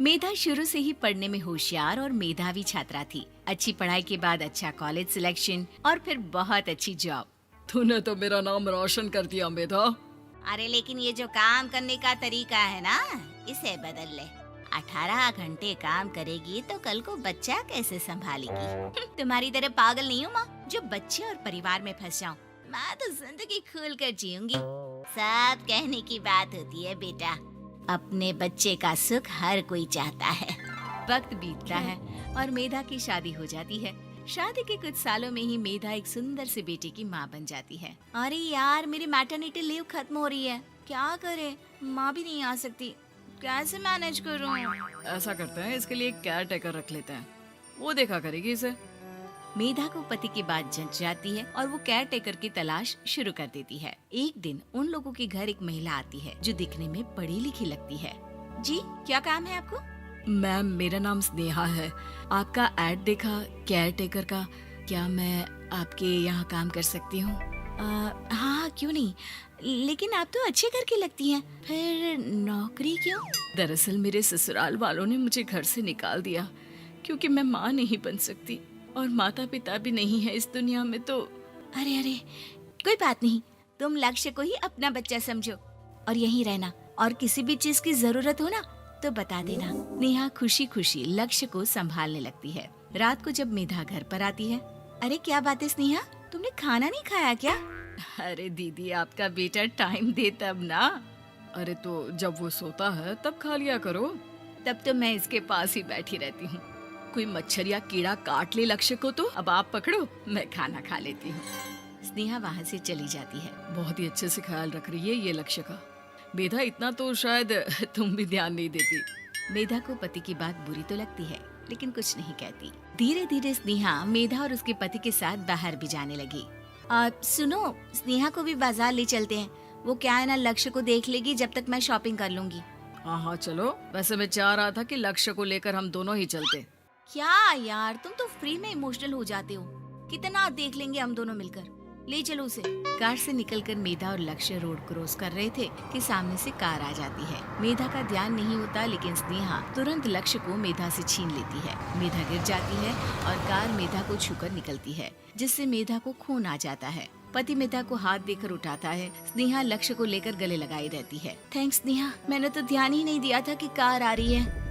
मेधा शुरू से ही पढ़ने में होशियार और मेधावी छात्रा थी। अच्छी पढ़ाई के बाद अच्छा कॉलेज सिलेक्शन और फिर बहुत अच्छी जॉब। तूने तो मेरा नाम रोशन कर दिया मेधा। अरे लेकिन ये जो काम करने का तरीका है ना, इसे बदल ले। 18 घंटे काम करेगी तो कल को बच्चा कैसे संभालेगी? तुम्हारी तरह पागल नहीं हूँ माँ, जो बच्चे और परिवार में फंस जाऊँ। मैं तो जिंदगी खुल कर जीऊंगी। सब कहने की बात होती है बेटा, अपने बच्चे का सुख हर कोई चाहता है। वक्त बीतता है और मेधा की शादी हो जाती है। शादी के कुछ सालों में ही मेधा एक सुंदर से बेटे की माँ बन जाती है। अरे यार, मेरी मैटरनिटी लीव खत्म हो रही है, क्या करे? माँ भी नहीं आ सकती, कैसे मैनेज करूँ? ऐसा करते हैं, इसके लिए एक केयर टेकर रख लेते हैं, वो देखा करेगी इसे। मेधा को पति की बात जंच जाती है और वो केयर टेकर की तलाश शुरू कर देती है। एक दिन उन लोगों के घर एक महिला आती है जो दिखने में पढ़ी लिखी लगती है। जी, क्या काम है आपको? मैम, मेरा नाम स्नेहा है। आपका ऐड देखा केयर टेकर का, क्या मैं आपके यहाँ काम कर सकती हूँ? हाँ, क्यों नहीं, लेकिन आप तो अच्छे घर की लगती हैं, फिर नौकरी क्यों? दरअसल मेरे ससुराल वालों ने मुझे घर से निकाल दिया क्योंकि मैं माँ नहीं बन सकती और माता पिता भी नहीं है इस दुनिया में। तो अरे अरे, कोई बात नहीं, तुम लक्ष्य को ही अपना बच्चा समझो और यहीं रहना, और किसी भी चीज की जरूरत हो ना तो बता देना। नेहा खुशी खुशी लक्ष्य को संभालने लगती है। रात को जब मेधा घर पर आती है, अरे क्या बात है स्नेहा, तुमने खाना नहीं खाया क्या? अरे दीदी, आपका बेटा टाइम दे तब ना। अरे तो जब वो सोता है तब खा लिया करो। तब तो मैं इसके पास ही बैठी रहती हूँ। कोई मच्छर या कीड़ा काट ले लक्ष्य को तो अब आप पकड़ो, मैं खाना खा लेती हूँ। स्नेहा वहाँ से चली जाती है। बहुत ही अच्छे से ख्याल रख रही है ये लक्ष्य का। मेधा, इतना तो शायद तुम भी ध्यान नहीं देती। मेधा को पति की बात बुरी तो लगती है, लेकिन कुछ नहीं कहती। धीरे धीरे स्नेहा मेधा और उसके पति के साथ बाहर भी जाने लगी। सुनो, स्नेहा को भी बाजार ले चलते हैं, वो क्या है ना, लक्ष्य को देख लेगी जब तक मैं शॉपिंग कर लूंगी। हाँ चलो, वैसे मैं चाह रहा था कि लक्ष्य को लेकर हम दोनों ही चलते। क्या यार, तुम तो फ्री में इमोशनल हो जाते हो, कितना देख लेंगे हम दोनों मिलकर, ले चलो उसे। कार से निकलकर मेधा और लक्ष्य रोड क्रॉस कर रहे थे कि सामने से कार आ जाती है। मेधा का ध्यान नहीं होता, लेकिन स्नेहा तुरंत लक्ष्य को मेधा से छीन लेती है। मेधा गिर जाती है और कार मेधा को छूकर निकलती है, जिससे मेधा को खून आ जाता है। पति मेधा को हाथ देकर उठाता है। स्नेहा लक्ष्य को लेकर गले लगाई रहती है। थैंक्स स्नेहा, मैंने तो ध्यान ही नहीं दिया था कि कार आ रही है।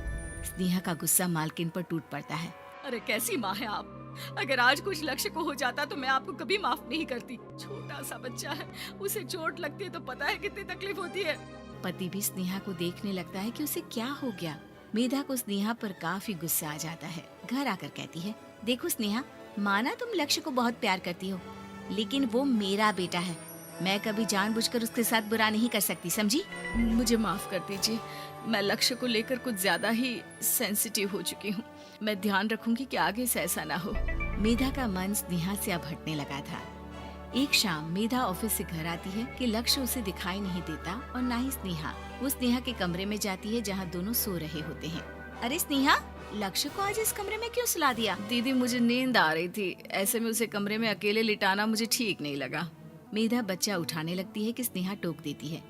स्नेहा का गुस्सा मालकिन पर टूट पड़ता है। अरे कैसी माँ है आप, अगर आज कुछ लक्ष्य को हो जाता तो मैं आपको कभी माफ नहीं करती। छोटा सा बच्चा है, उसे चोट लगती है तो पता है कितनी तकलीफ होती है। पति भी स्नेहा को देखने लगता है कि उसे क्या हो गया। मेधा को स्नेहा पर काफी गुस्सा आ जाता है। घर आकर कहती है, देखो स्नेहा, माना तुम लक्ष्य को बहुत प्यार करती हो, लेकिन वो मेरा बेटा है, मैं कभी जानबूझकर उसके साथ बुरा नहीं कर सकती, समझी? मुझे माफ कर दीजिए, मैं लक्ष्य को लेकर कुछ ज्यादा ही सेंसिटिव हो चुकी हूँ। मैं ध्यान रखूंगी कि आगे से ऐसा ना हो। मेधा का मन स्नेहा से अब हटने लगा था। एक शाम मेधा ऑफिस से घर आती है कि लक्ष्य उसे दिखाई नहीं देता और ना ही स्नेहा। वो स्नेहा के कमरे में जाती है जहाँ दोनों सो रहे होते हैं। अरे स्नेहा, लक्ष्य को आज इस कमरे में क्यों सुला दिया? दीदी, मुझे नींद आ रही थी, ऐसे में उसे कमरे में अकेले लिटाना मुझे ठीक नहीं लगा। मेधा बच्चा उठाने लगती है कि स्नेहा टोक देती है।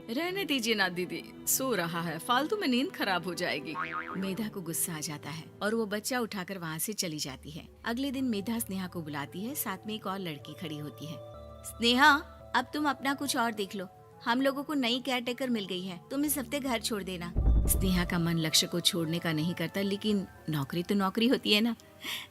रहने दीजिए ना दीदी, सो रहा है, फालतू में नींद खराब हो जाएगी। मेधा को गुस्सा आ जाता है और वो बच्चा उठाकर वहाँ से चली जाती है। अगले दिन मेधा स्नेहा को बुलाती है, साथ में एक और लड़की खड़ी होती है। स्नेहा, अब तुम अपना कुछ और देख लो, हम लोगों को नई केयर टेकर मिल गई है, तुम इस हफ्ते घर छोड़ देना। स्नेहा का मन लक्ष्य को छोड़ने का नहीं करता, लेकिन नौकरी तो नौकरी होती है ना।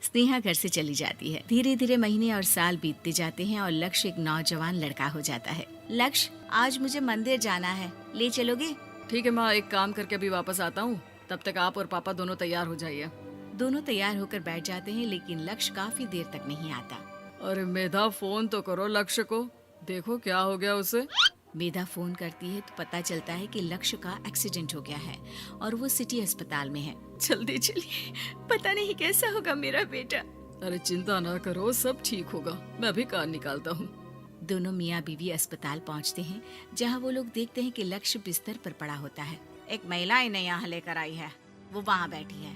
स्नेहा घर से चली जाती है। धीरे धीरे महीने और साल बीतते जाते हैं और लक्ष्य एक नौजवान लड़का हो जाता है। लक्ष्य, आज मुझे मंदिर जाना है, ले चलोगे? ठीक है माँ, एक काम करके अभी वापस आता हूँ, तब तक आप और पापा दोनों तैयार हो जाइए। दोनों तैयार होकर बैठ जाते हैं, लेकिन लक्ष्य काफी देर तक नहीं आता। अरे मेधा, फोन तो करो लक्ष्य को, देखो क्या हो गया उसे। मेधा फोन करती है तो पता चलता है कि लक्ष्य का एक्सीडेंट हो गया है और वो सिटी अस्पताल में है। जल्दी चलिए, पता नहीं कैसा होगा मेरा बेटा। अरे चिंता ना करो, सब ठीक होगा, मैं अभी कार निकालता हूँ। दोनों मियाँ बीवी अस्पताल पहुँचते हैं, जहाँ वो लोग देखते हैं कि लक्ष्य बिस्तर पर पड़ा होता है। एक महिला इन्हें यहाँ लेकर आई है, वो वहाँ बैठी है,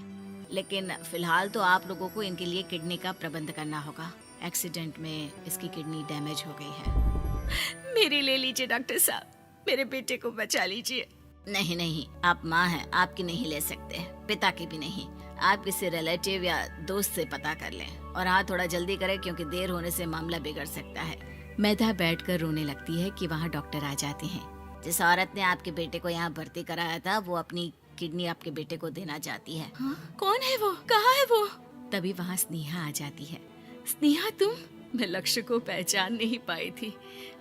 लेकिन फिलहाल तो आप लोगों को इनके लिए किडनी का प्रबंध करना होगा। एक्सीडेंट में इसकी किडनी डैमेज हो गई है। मेरी ले लीजिए डॉक्टर साहब, मेरे बेटे को बचा लीजिए। नहीं नहीं, आप माँ हैं, आपकी नहीं ले सकते, पिता की भी नहीं। आप किसी रिलेटिव या दोस्त से पता कर लें और हाँ थोड़ा जल्दी करें क्योंकि देर होने से मामला बिगड़ सकता है। मेधा बैठकर रोने लगती है कि वहाँ डॉक्टर आ जाते हैं। जिस औरत ने आपके बेटे को यहाँ भर्ती कराया था वो अपनी किडनी आपके बेटे को देना चाहती है। हाँ? कौन है वो? कहाँ है वो? तभी वहाँ स्नेहा आ जाती है। स्नेहा तुम? मैं लक्ष्य को पहचान नहीं पाई थी,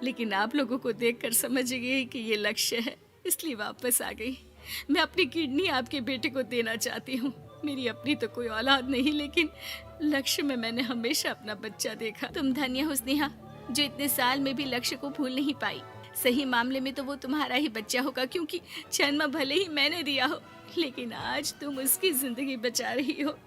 लेकिन आप लोगों को देखकर समझ गई कि ये लक्ष्य है, इसलिए वापस आ गई। मैं अपनी किडनी आपके बेटे को देना चाहती हूँ। मेरी अपनी तो कोई औलाद नहीं, लेकिन लक्ष्य में मैंने हमेशा अपना बच्चा देखा। तुम धन्य हो स्नेहा, जो इतने साल में भी लक्ष्य को भूल नहीं पाई। सही मामले में तो वो तुम्हारा ही बच्चा होगा, क्योंकि जन्म भले ही मैंने दिया हो, लेकिन आज तुम उसकी जिंदगी बचा रही हो।